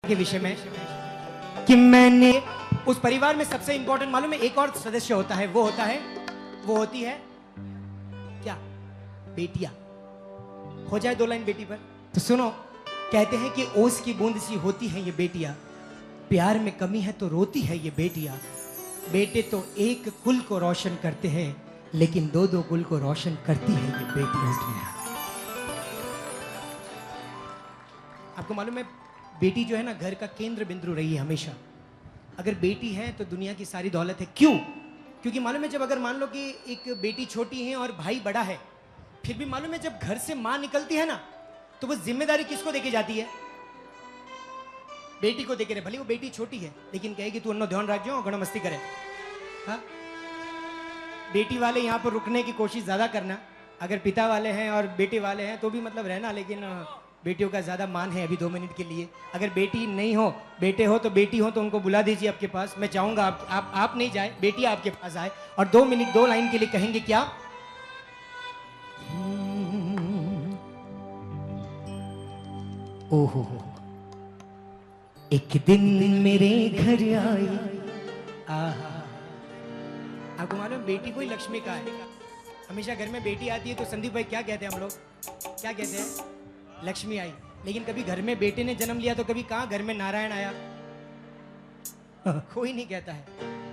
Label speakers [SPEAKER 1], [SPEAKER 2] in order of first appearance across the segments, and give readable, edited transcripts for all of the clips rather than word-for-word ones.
[SPEAKER 1] के विषय में कि मैंने उस परिवार में सबसे इंपॉर्टेंट मालूम है एक और सदस्य होता है, वो होती है क्या, बेटियां। हो जाए दो लाइन बेटी पर तो सुनो। कहते हैं कि ओस की बूंद सी होती है ये बेटियां, प्यार में कमी है तो रोती है ये बेटियां। बेटे तो एक कुल को रोशन करते हैं, लेकिन दो दो कुल को रोशन करती है ये बेटियां। आपको मालूम है बेटी जो है ना घर का केंद्र बिंदु रही है हमेशा। अगर बेटी है तो दुनिया की सारी दौलत है। क्यों? क्योंकि मालूम है जब अगर मान लो कि एक बेटी छोटी है और भाई बड़ा है, फिर भी मालूम है जब घर से मां निकलती है ना तो वो जिम्मेदारी किसको देके जाती है? बेटी को देके। भले वो बेटी छोटी है लेकिन कहेगी तू अन्नो ध्यान रख जाओ, गण मस्ती करे। हाँ, बेटी वाले यहाँ पर रुकने की कोशिश ज्यादा करना। अगर पिता वाले हैं और बेटे वाले हैं तो भी मतलब रहना, लेकिन बेटियों का ज्यादा मान है अभी 2 मिनट के लिए। अगर बेटी नहीं हो, बेटे हो तो बेटी हो तो उनको बुला दीजिए आपके पास। मैं चाहूंगा आप नहीं जाए, बेटी आपके पास आए और 2 मिनट 2 लाइन के लिए कहेंगे क्या? ओहो, एक दिन मेरे घर आई। आहा, आपको मालूम बेटी कोई लक्ष्मी का है। हमेशा घर में बेटी आती है तो संदीप भाई क्या कहते हैं हम लोग? क्या कहते हैं? लक्ष्मी आई। लेकिन कभी घर में बेटे ने जन्म लिया तो कभी कहाँ घर में नारायण आया? कोई नहीं कहता है,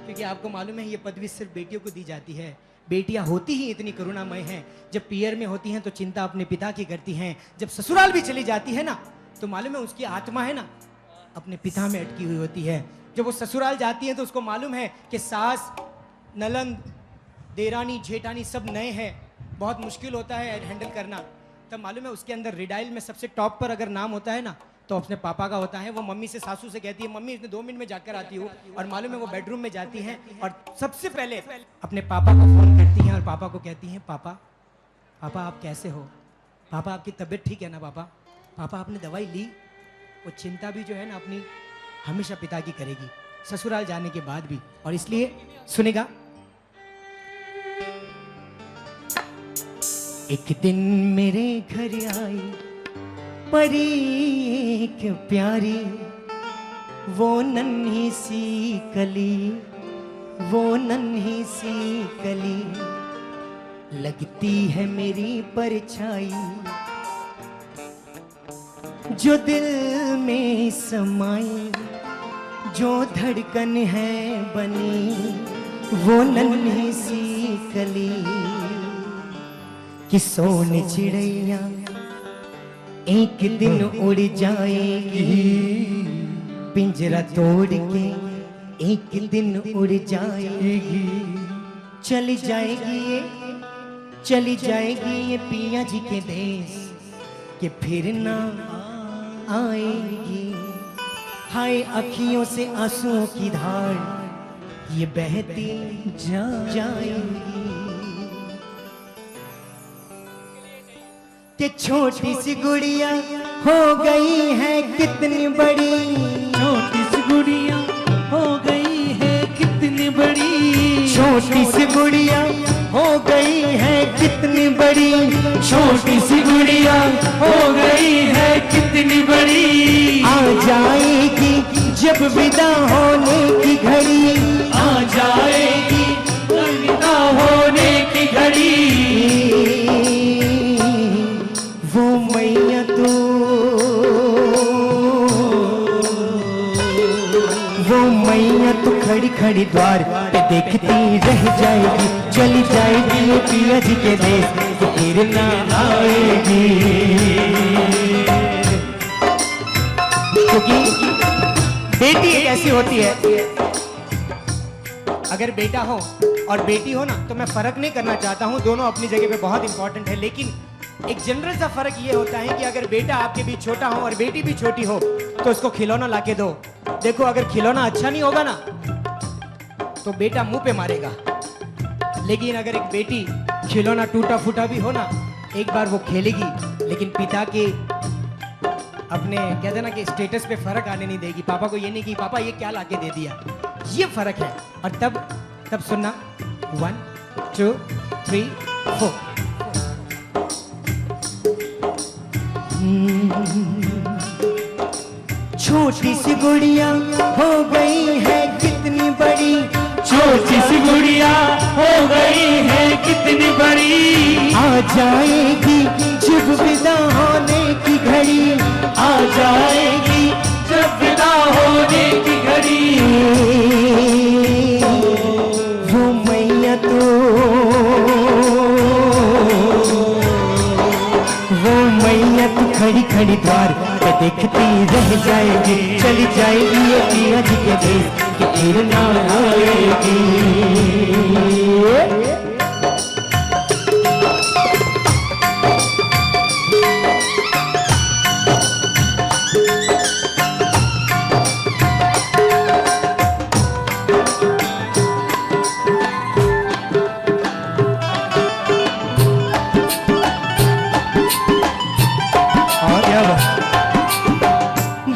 [SPEAKER 1] क्योंकि आपको मालूम है ये पदवी सिर्फ बेटियों को दी जाती है। बेटियां होती ही इतनी करुणामय हैं, जब पियर में होती हैं तो चिंता अपने पिता की करती हैं, जब ससुराल भी चली जाती है ना तो मालूम है उसकी आत्मा है ना अपने पिता में अटकी हुई होती है। जब वो ससुराल जाती है तो उसको मालूम है कि सास, ननंद, देरानी, जेठानी सब नए हैं, बहुत मुश्किल होता है हैंडल करना। तब मालूम है उसके अंदर रिडाइल में सबसे टॉप पर अगर नाम होता है ना तो अपने पापा का होता है। वो मम्मी से, सासू से कहती है मम्मी इसने 2 मिनट में जाकर आती हूँ, और मालूम है वो बेडरूम में जाती हैं और सबसे पहले अपने पापा को फोन करती हैं और पापा को कहती हैं पापा, पापा आप कैसे हो? पापा आपकी तबीयत ठीक है ना? पापा, पापा आपने दवाई ली? वो चिंता भी जो है ना अपनी हमेशा पिता की करेगी ससुराल जाने के बाद भी। और इसलिए सुनेगा, एक दिन मेरे घर आई परी एक प्यारी, वो नन्ही सी कली, वो नन्ही सी कली, लगती है मेरी परछाई, जो दिल में समाई, जो धड़कन है बनी, वो नन्ही सी कली कि सोने चिड़ैया एक दिन उड़ जाएगी, पिंजरा तोड़ के एक दिन उड़ जाएगी, चली जाएगी ये पिया जी के देश कि फिर ना आएगी। हाय अखियों से आंसुओं की धार ये बहती जाएगी कि छोटी सी गुड़िया हो गई है कितनी बड़ी,
[SPEAKER 2] छोटी सी गुड़िया हो गई है कितनी बड़ी,
[SPEAKER 1] छोटी सी गुड़िया हो गई है कितनी बड़ी,
[SPEAKER 2] छोटी सी गुड़िया हो गई है कितनी बड़ी,
[SPEAKER 1] आ जाएगी जब विदा होने की घड़ी,
[SPEAKER 2] आ जाएगी विदा होने की घड़ी,
[SPEAKER 1] वो मैया तो खड़ी खड़ी द्वार पे देखती रह जाएगी, चली जाएगी ये पिया जी के देश तो फिर ना आएगी। क्योंकि बेटी एक ऐसी होती है, अगर बेटा हो और बेटी हो ना तो मैं फर्क नहीं करना चाहता हूं, दोनों अपनी जगह पे बहुत इंपॉर्टेंट है, लेकिन एक जनरल सा फर्क ये होता है कि अगर बेटा आपके बीच छोटा हो और बेटी भी छोटी हो तो उसको खिलौना लाके दो। देखो अगर खिलौना अच्छा नहीं होगा ना तो बेटा मुंह पे मारेगा, लेकिन अगर एक बेटी खिलौना टूटा फूटा भी हो ना एक बार वो खेलेगी, लेकिन पिता के अपने कहते ना कि स्टेटस पे फर्क आने नहीं देगी। पापा को ये नहीं कि पापा ये क्या लाके दे दिया, ये फर्क है। और तब सुनना 1 2 3 4
[SPEAKER 2] छोटी
[SPEAKER 1] छोटी सी गुड़िया हो गई है कितनी बड़ी,
[SPEAKER 2] छोटी सी गुड़िया हो गई है कितनी बड़ी,
[SPEAKER 1] आ जाएगी जब विदा होने की घड़ी,
[SPEAKER 2] आ जाएगी जब विदा होने की घड़ी।
[SPEAKER 1] वो मैया तो खड़ी खड़ी द्वार पे देखती रह जाएगी, चली जाएगी ये पिया जी के देश कि फिर ना आएगी।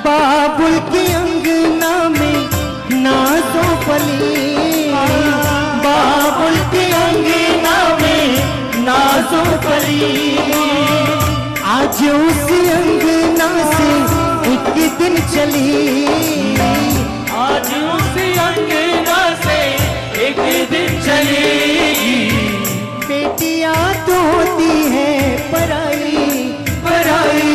[SPEAKER 1] बाबुल की अंगना में नाजों पली,
[SPEAKER 2] बाबुल की अंगना में नाजों पली,
[SPEAKER 1] आज उस अंगना से एक दिन चली,
[SPEAKER 2] आज उस अंगना से एक दिन चलेगी।
[SPEAKER 1] बेटियां तो होती है पराई पराई।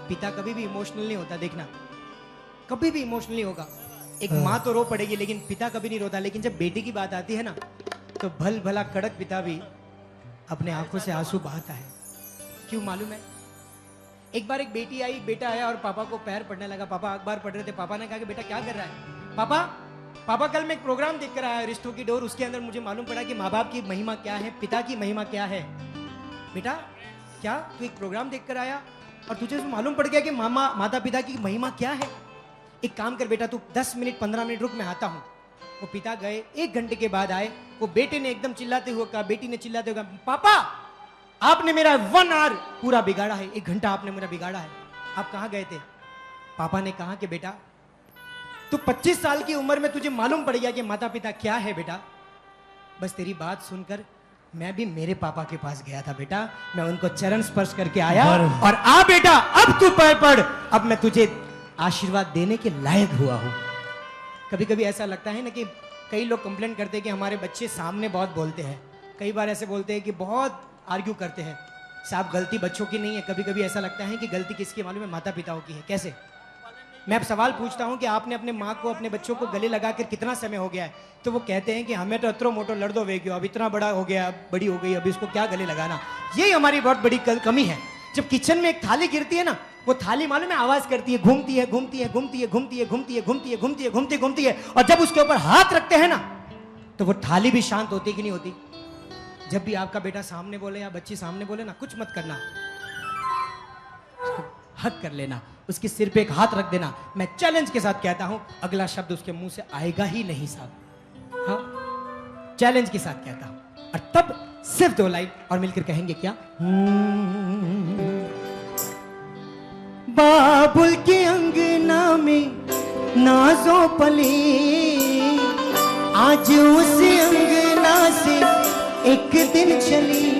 [SPEAKER 1] पिता कभी भी इमोशनल नहीं होता, देखना कभी भी इमोशनल नहीं होगा। एक माँ तो रो पड़ेगी लेकिन पिता कभी नहीं रोता। लेकिन जब बेटी की बात आती है ना तो भल भला कड़क पिता भी अपने आंखों से आंसू बहाता है। क्यों मालूम है? एक बार एक बेटी आई, बेटा आया और पापा को पैर पड़ने लगा। पापा अखबार पढ़ रहे थे। पापा ने कहा कि बेटा क्या कर रहा है? पापा कल मैं एक प्रोग्राम देख कर आया, रिश्तों की डोर। उसके अंदर मुझे मालूम पड़ा कि माँ बाप की महिमा क्या है, पिता की महिमा क्या है। बेटा क्या तू एक प्रोग्राम देख कर आया और तुझे मालूम पड़ गया कि माता पिता की महिमा क्या है? एक काम कर बेटा, तू 10 मिनट 15 मिनट रुक, मैं आता हूं। वो पिता गए, 1 घंटे के बाद आए। वो बेटे ने एकदम चिल्लाते हुए कहा, बेटी ने चिल्लाते हुए कहा, पापा आपने मेरा 1 आवर पूरा बिगाड़ा है, 1 घंटा आपने मेरा बिगाड़ा है। आप कहां गए थे? पापा ने कहा कि बेटा तू 25 साल की उम्र में तुझे मालूम पड़ गया कि माता पिता क्या है। बेटा बस तेरी बात सुनकर मैं भी मेरे पापा के पास गया था बेटा, मैं उनको चरण स्पर्श करके आया और आ बेटा अब तू पैर पड़, अब मैं तुझे आशीर्वाद देने के लायक हुआ हूं। कभी कभी ऐसा लगता है ना कि कई लोग कंप्लेंट करते हैं कि हमारे बच्चे सामने बहुत बोलते हैं, कई बार ऐसे बोलते हैं कि बहुत आर्ग्यू करते हैं। साहब गलती बच्चों की नहीं है, कभी कभी ऐसा लगता है कि गलती किसकी मालूम है? माता पिताओं की है। कैसे? मैं अब सवाल पूछता हूं कि आपने अपने माँ को, अपने बच्चों को गले लगाकर कितना समय हो गया है? तो वो कहते हैं कि हमें तो अतरो मोटो लड़ दो वेग्यो, अब इतना बड़ा हो गया, बड़ी हो गई, अब इसको क्या गले लगाना। यही हमारी बहुत बड़ी कमी है। जब किचन में एक थाली गिरती है ना, वो थाली मालूम है आवाज करती है, घूमती है घूमती है घूमती है घूमती है घूमती है घूमती है घूमती है घूमती घूमती है, और जब उसके ऊपर हाथ रखते हैं ना तो वो थाली भी शांत होती कि नहीं होती? जब भी आपका बेटा सामने बोले या बच्ची सामने बोले ना, कुछ मत करना, हक कर लेना, उसके सिर पे एक हाथ रख देना। मैं चैलेंज के साथ कहता हूं अगला शब्द उसके मुंह से आएगा ही नहीं साहब। हाँ, चैलेंज के साथ कहता हूं। और तब सिर्फ 2 लाइन और मिलकर कहेंगे क्या? बाबुल के अंगना में नाजों पली, आज उस अंगना से एक दिन चली,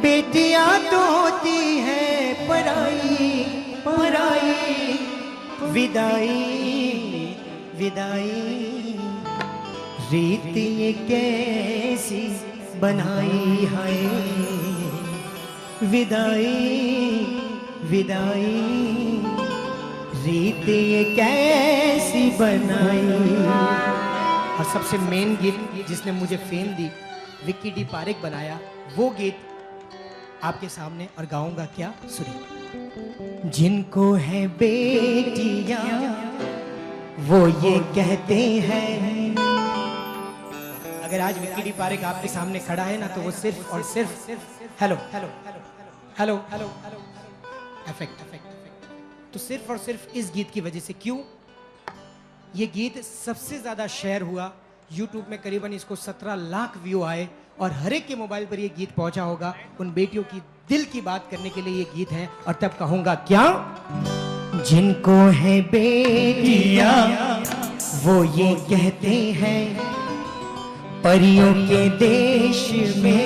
[SPEAKER 1] बेटियां तो होती है पराई पराई। विदाई विदाई रीत ये कैसी बनाई है, विदाई विदाई रीत ये कैसी बनाई। और सबसे मेन गीत जिसने मुझे फेम दी, विक्की डी पारेख बनाया, वो गीत आपके सामने और गाऊंगा क्या? सुनिए। जिनको है बेटियां वो ये कहते हैं, अगर आज विक्की डी पारेख आपके सामने खड़ा है ना तो वो सिर्फ और सिर्फ hello hello hello hello hello effect तो सिर्फ और सिर्फ इस गीत की वजह से। क्यों? ये गीत सबसे ज्यादा शेयर हुआ YouTube में, करीबन इसको 17 लाख व्यू आए और हर एक के मोबाइल पर ये गीत पहुंचा होगा। उन बेटियों की दिल की बात करने के लिए ये गीत है। और तब कहूंगा क्या? जिनको है बेटियां वो ये कहते हैं, परियों के देश में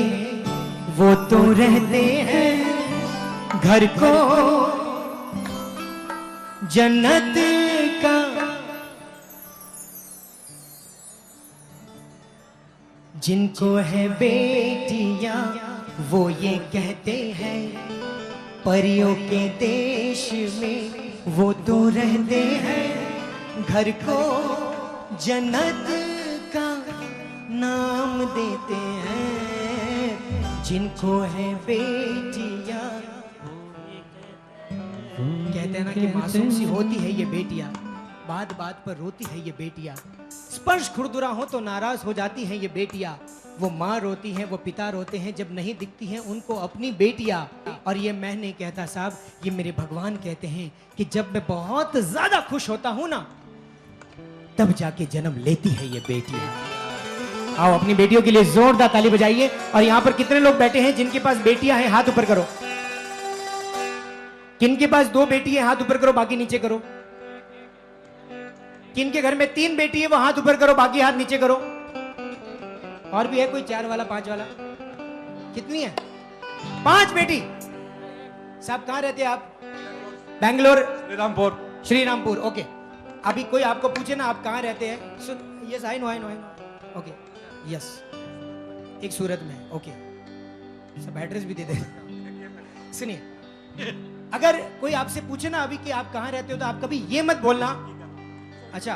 [SPEAKER 1] वो तो रहते हैं, घर को जन्नत का जिनको है बेटियां वो ये कहते हैं परियों के देश में वो तो रहते हैं घर को जन्नत का नाम देते हैं जिनको है बेटियां। कहते हैं ना कि मासूम सी होती है ये बेटियां, बात बात पर रोती है ये बेटियां, स्पर्श खुरदुरा हो तो नाराज हो जाती हैं ये बेटियां। वो माँ रोती हैं, वो पिता रोते हैं जब नहीं दिखती हैं उनको अपनी बेटियां। और ये मैं नहीं कहता साहब, ये मेरे भगवान कहते हैं कि जब मैं बहुत ज्यादा खुश होता हूं ना तब जाके जन्म लेती है ये बेटियां। आओ अपनी बेटियों के लिए जोरदार ताली बजाइए। और यहां पर कितने लोग बैठे हैं जिनके पास बेटियां हैं, हाथ ऊपर करो। किनके पास 2 बेटी है हाथ ऊपर करो, बाकी नीचे करो। किनके घर में 3 बेटी है वो हाथ ऊपर करो, बाकी हाथ नीचे करो। और भी है कोई 4 वाला 5 वाला? कितनी है? 5 बेटी। साहब कहां रहते हैं आप? बेंगलोर,
[SPEAKER 3] श्रीरामपुर।
[SPEAKER 1] श्रीरामपुर, ओके। अभी कोई आपको पूछे ना आप कहां रहते हैं, yes I know, okay, yes. एक सूरत में, ओके। सब एड्रेस भी दे दे। सुनिए, अगर कोई आपसे पूछे ना अभी कि आप कहां रहते हो तो आप कभी ये मत बोलना, अच्छा,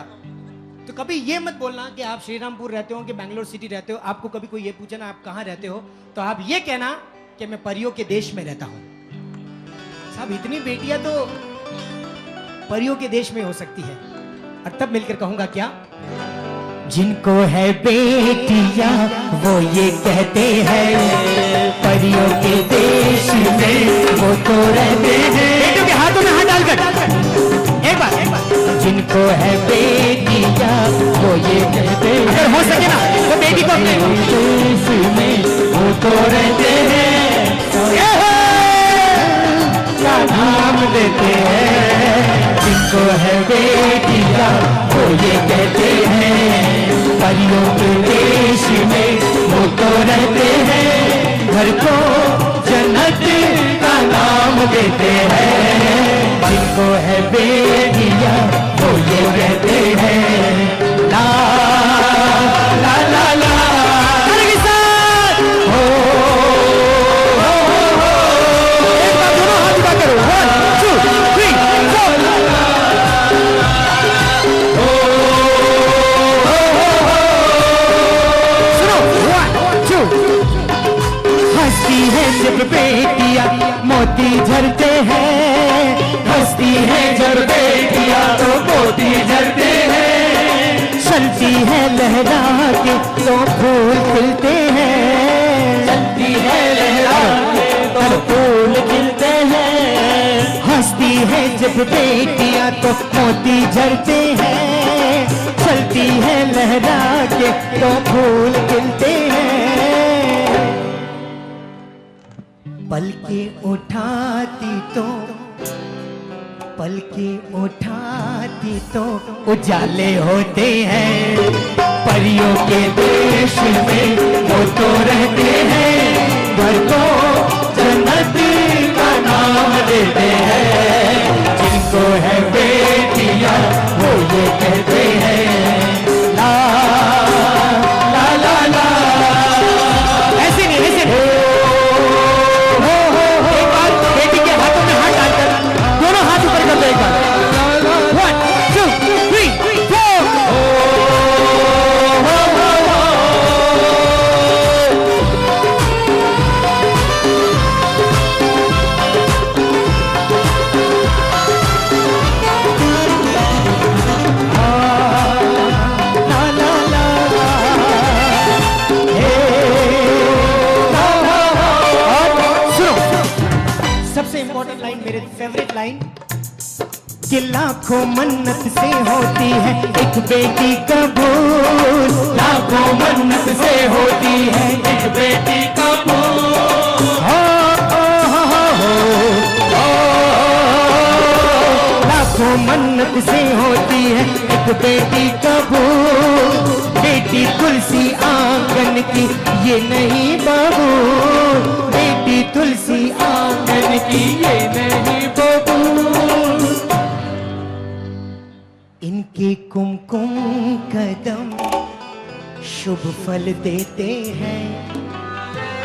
[SPEAKER 1] तो कभी ये मत बोलना कि आप श्रीरामपुर रहते हो कि बेंगलोर सिटी रहते हो। आपको कभी कोई ये पूछे ना आप कहां रहते हो तो आप ये कहना कि मैं परियों के देश में रहता हूं। साहब इतनी बेटियां तो परियों के देश में हो सकती है। और तब मिलकर कहूंगा क्या, जिनको है बेटियां वो ये कहते हैं परियों के देश में वो तो रहते हैं। बेटियों के हाथों में हाथ डालकर एक बार, जिनको है बेटियां वो ये कहते हैं, अगर हो सके ना तो बेटी को अपने देश में वो तो रहते हैं क्या नाम देते हैं। जिनको है बेटियां वो ये कहते हैं परियों के देश में वो तो रहते हैं घर को जन्नत का नाम देते हैं। जिनको है बेटियां वो ये कहते हैं ला ला ला ला हो, एक बार दोनों हाथ उठा करो, 1 2 3 4 हंसती है जब बेटियां मोती झरते हैं, हंसती है जब बेटियां तो मोती झरते हैं, चलती है लहरा के तो फूल खिलते हैं, चलती है लहरा के तो फूल खिलते हैं। हंसती है जब बेटियां तो मोती झरते हैं, चलती है लहरा के तो फूल खिलते हैं। पलके उठाती तो पलके उठाती तो उजाले होते हैं परियों के देश में वो तो रहते हैं घर को जन्नत का नाम देते हैं। जिनको है बेटियां वो ये कहते हैं ला ला ला ला। ऐसे नहीं, ऐसे नहीं। एक बार बेटी के हाथों में हाथ डालकर दोनों हाथ ऊपर कर दो एक बार। 1 2 3 4 सबसे इंपॉर्टेंट लाइन, मेरे फेवरेट लाइन, कि लाखों मन्नत से होती है एक बेटी कबूल, लाखों मन्नत से होती है एक बेटी कबूल। लाखों मन्नत से होती है एक बेटी कबूल, बेटी तुलसी आंगन की ये नहीं बबूल, बेटी तुलसी आंगन की ये नहीं बबूल। इनके कुमकुम कदम शुभ फल देते हैं,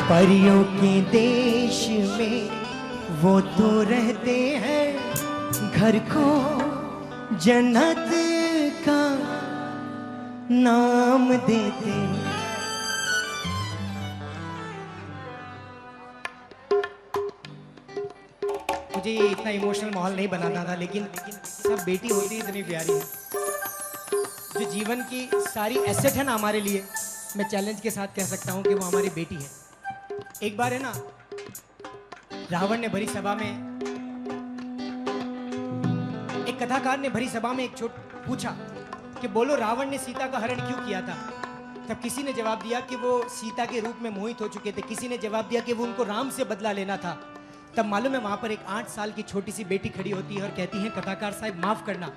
[SPEAKER 1] परियों के देश में वो तो रहते हैं, घर को जन्नत का नाम देते हैं। मुझे ये इतना इमोशनल माहौल नहीं बनाना था, लेकिन सब बेटी होती इतनी प्यारी है। जो जीवन की सारी एसेट है ना हमारे लिए, मैं चैलेंज के साथ कह सकता हूं कि वो हमारी बेटी है। एक बार है ना, रावण ने भरी सभा में, एक कथाकार ने भरी सभा में एक पूछा कि बोलो रावण ने सीता का हरण क्यों किया था। तब किसी ने जवाब दिया कि वो सीता के रूप में मोहित हो चुके थे, किसी ने जवाब दिया कि वो उनको राम से बदला लेना था। तब मालूम है वहां पर एक 8 साल की छोटी सी बेटी खड़ी होती है और कहती है, कथाकार साहब माफ करना,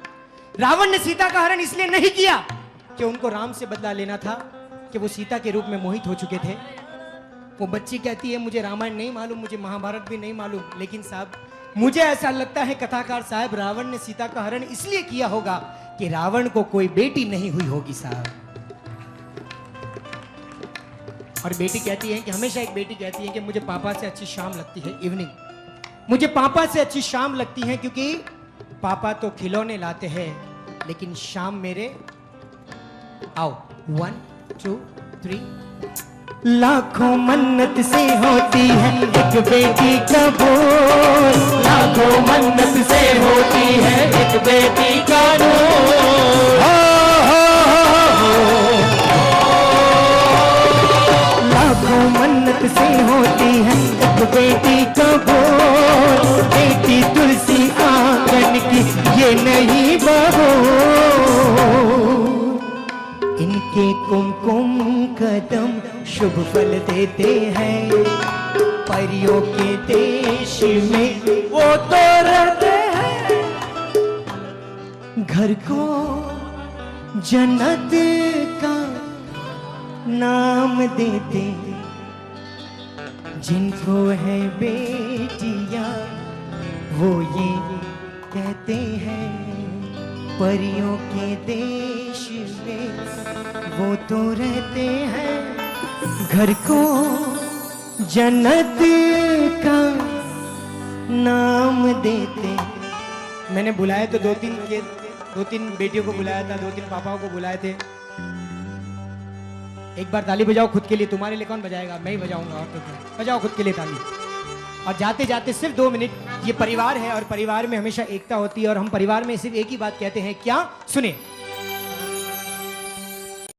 [SPEAKER 1] रावण ने सीता का हरण इसलिए नहीं किया कि उनको राम से बदला लेना था, कि वो सीता के रूप में मोहित हो चुके थे। वो बच्ची कहती है, मुझे रामायण नहीं मालूम, मुझे महाभारत भी नहीं मालूम, लेकिन साहब मुझे ऐसा लगता है कथाकार साहब, रावण ने सीता का हरण इसलिए किया होगा कि रावण को कोई बेटी नहीं हुई होगी साहब। और बेटी कहती है कि हमेशा एक बेटी कहती है कि मुझे पापा से अच्छी शाम लगती है, इवनिंग, मुझे पापा से अच्छी शाम लगती है, क्योंकि पापा तो खिलौने लाते हैं लेकिन शाम मेरे, आओ 1 2 3, लाखों मन्नत से होती है एक बेटी का बोल,
[SPEAKER 2] लाखों मन्नत से होती है एक बेटी का नूर।
[SPEAKER 1] लाखों मन्नत से होती है एक बेटी का बोल, बेटी तुलसी आंगन की ये नहीं बहू, इनके कुमकुम कदम शुभ फल देते हैं, परियों के देश में वो तो रहते हैं, घर को जन्नत का नाम देते, जिनको है बेटियां वो ये कहते हैं, परियों के देश में वो तो रहते हैं, घर को जन्नत का नाम देते। मैंने बुलाया तो दो तीन बेटियों को बुलाया था, 2-3 पापाओं को बुलाए थे। एक बार ताली बजाओ खुद के लिए, तुम्हारे लिए कौन बजाएगा, मैं ही बजाऊंगा, और तो क्या, बजाओ खुद के लिए ताली। और जाते जाते सिर्फ 2 मिनट, ये परिवार है और परिवार में हमेशा एकता होती है, और हम परिवार में सिर्फ एक ही बात कहते हैं, क्या, सुने।